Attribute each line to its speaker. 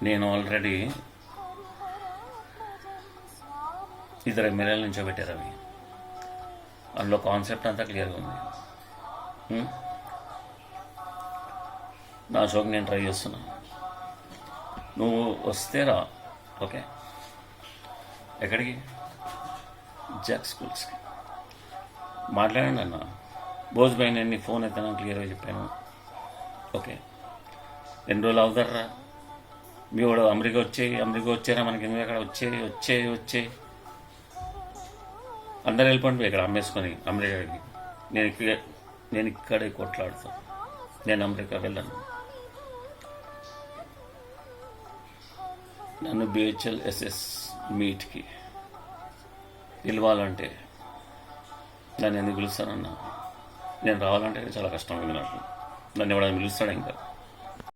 Speaker 1: నేను ఆల్రెడీ ఇద్దరు ఎమ్మెల్యేల నుంచో పెట్టారు అవి. అందులో కాన్సెప్ట్ అంతా క్లియర్గా ఉంది. నా షోకి నేను ట్రై చేస్తున్నా. నువ్వు వస్తే రా. ఓకే, ఎక్కడికి? జాక్ స్కూల్స్కి. మాట్లాడండి అన్న. భోజ్భాయ్, నేను నీ ఫోన్ ఎత్తాను, క్లియర్గా చెప్పాను. ఓకే, ఎన్ని రోజులు అవుతారా? మీ వాడు అమెరికా వచ్చారా? మనకి ఎందుకు అక్కడ వచ్చే అందరు వెళ్ళిపోండి ఇక్కడ అమ్మేసుకొని అమెరికాకి. నేను ఇక్కడే కొట్లాడుతాను. నేను అమెరికా వెళ్ళాను. నన్ను BHLSS మీట్కి పిలవాలంటే నన్ను ఎందుకు పిలుస్తానన్నా? నేను రావాలంటే చాలా కష్టం ఉంది నాకు. నన్ను ఎవడైనా పిలుస్తాడా ఇంకా?